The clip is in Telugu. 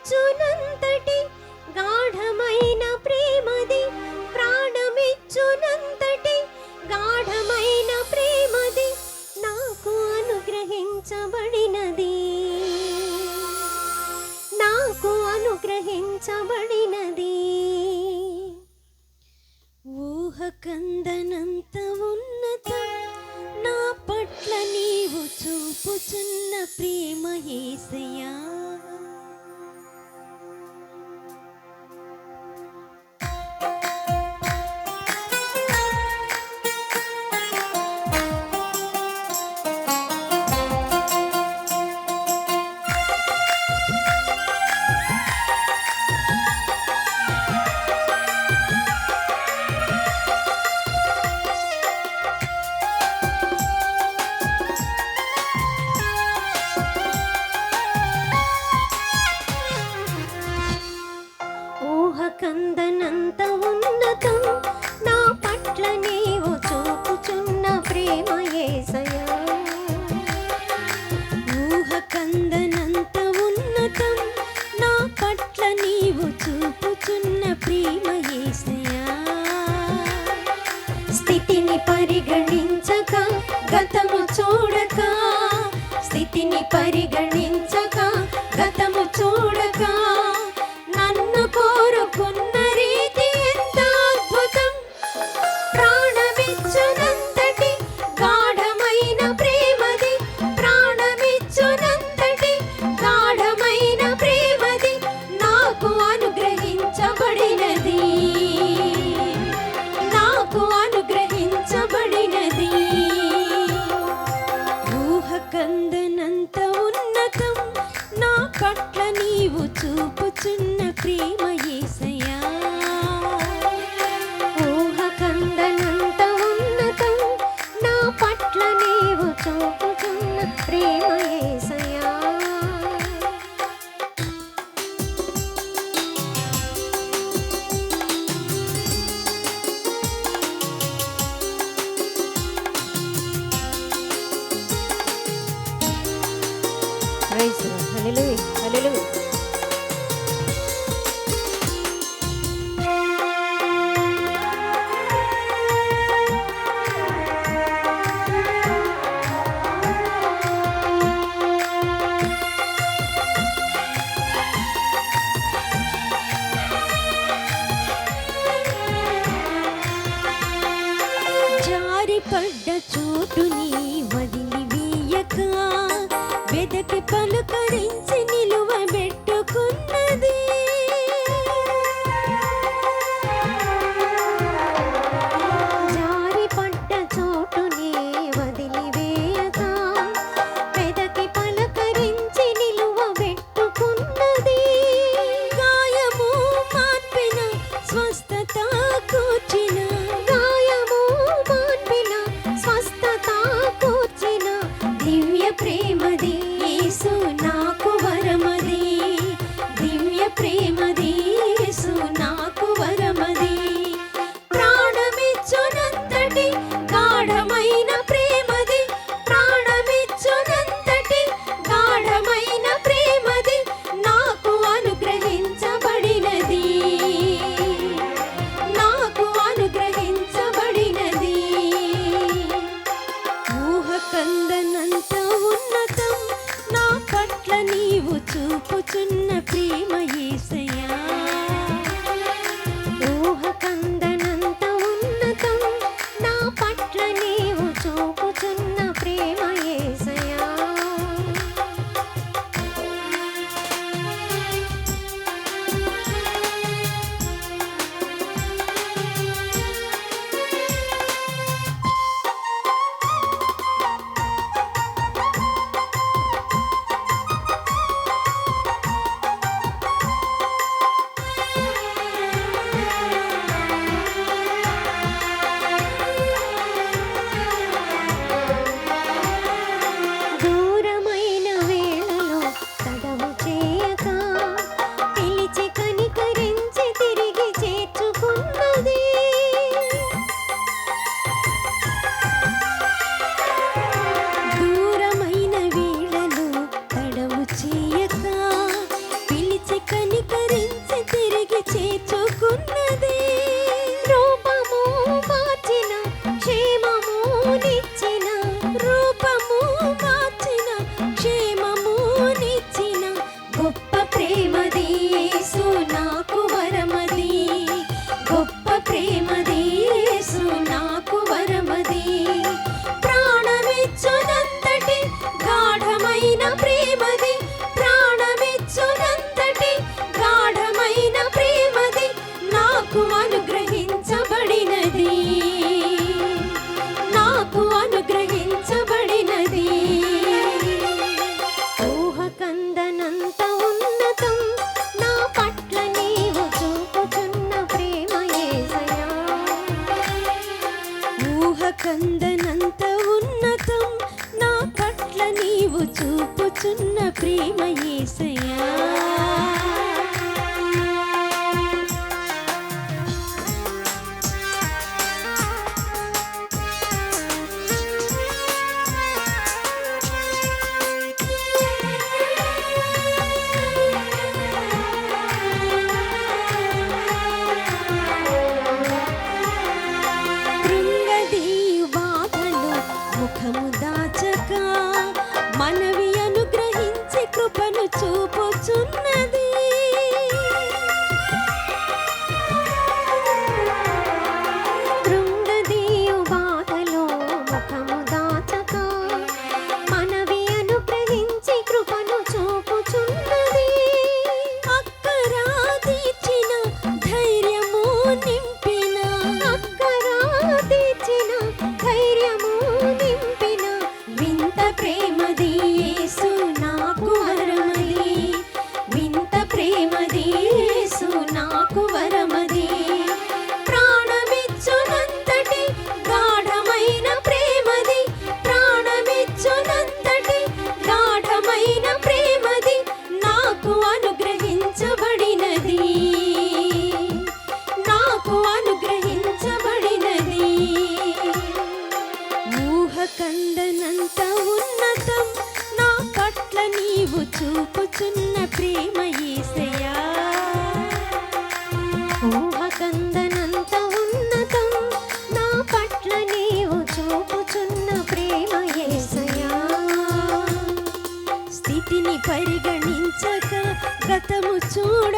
ప్రాణమిచ్చునంతటి గాఢమైన ప్రేమది, ప్రాణమిచ్చునంతటి గాఢమైన ప్రేమది నాకు అనుగ్రహించబడినది, నాకు అనుగ్రహించబడినది. ఊహకందనంత ఉన్నతం నా పట్ల నీవు చూపుచున్న ప్రేమ యేసయ్యా. ఊహకందనంత ఉన్నతం నా పట్ల నీవు చూపుచున్న ప్రేమ యేసయ్యా. ఊహకందనంత ఉన్నతం నా పట్ల నీవు చూపుచున్న ప్రేమ యేసయ్యా. స్థితిని పరిగణించక గతము చూడక, స్థితిని పరిగణించక గతము చూడక నన్ను కోరుకున్న రీతి ఎంత అద్భుతం. ప్రాణమిచ్చునంతటి గాఢమైన ప్రేమది, ప్రాణమిచ్చునంతటి గాఢమైన ప్రేమది నాకు అనుగ్రహించబడినది, నాకు అనుగ్రహించబడినది. ఊహకందనంత ఉన్నతం నా పట్ల నీవు చూపుచున్న ప్రేమ యేసయ్యా. ఊహకందనంత ఉన్నతం నా పట్ల నీవు చూపుచున్న ప్రేమ యేసయ్యా. Praise the Lord. Hallelujah, hallelujah. జారిపడ్డ చోటుని వదిలివేయక వెదకి పలుకరించి నిలువబెట్టుకున్నది. జారిపడ్డ చోటుని వదిలివేయక వెదకి పలుకరించి నిలువబెట్టుకున్నది. గాయము మాన్పిన స్వస్థత కూర్చిన, గాయము మాన్పిన స్వస్థత కూర్చిన దివ్య ప్రేమది యేసు నాకు వరమది, దివ్య ప్రేమది యేసు నాకు వరమది. ప్రాణమిచ్చునంతటి గాఢమైన ప్రేమది, ప్రాణమిచ్చునంతటి గాఢమైన ప్రేమది నాకు అనుగ్రహించబడినది, నాకు అనుగ్రహించబడినది. ఊహకందనంత ఉన్నతం నా పట్ల నీవు చూపుచున్న ప్రేమ యేసయ్యా. ఊహకందనంత ఉన్నతం నా పట్ల నీవు చూపుచున్న ప్రేమ యేసయ్యా. యేసయ్యా. కృంగదీయు బాధలు ముఖము దాచక మనవి అనుగ్రహించి కృపను చూపుచున్నది. కృంగదీయు బాధలు ముఖము దాచక మనవి అనుగ్రహించి కృపను చూపుచున్నది. అక్కరా తీర్చిన ధైర్యము నింపిన అక్కరా తీర్చిన ధైర్యము నింపిన వింత ప్రేమది యేసు నాకు వరమది. వింత ప్రేమది యేసు నాకు వరమది. ప్రాణమిచ్చునంతటి గాఢమైన ప్రేమది. ప్రాణమిచ్చునంతటి గాఢమైన ప్రేమది నాకు అనుగ్రహించబడినది. నాకు అనుగ్రహించబడినది. ఊహ కందనంత ఉన్నతం నా పట్ల నీవు చూపుచున్న ప్రేమ యేసయ్యా. ఊహ కందనంత ఉన్నతం నా పట్ల నీవు చూపుచున్న ప్రేమ యేసయ్యా. స్థితిని పరిగణించక గతము చూడ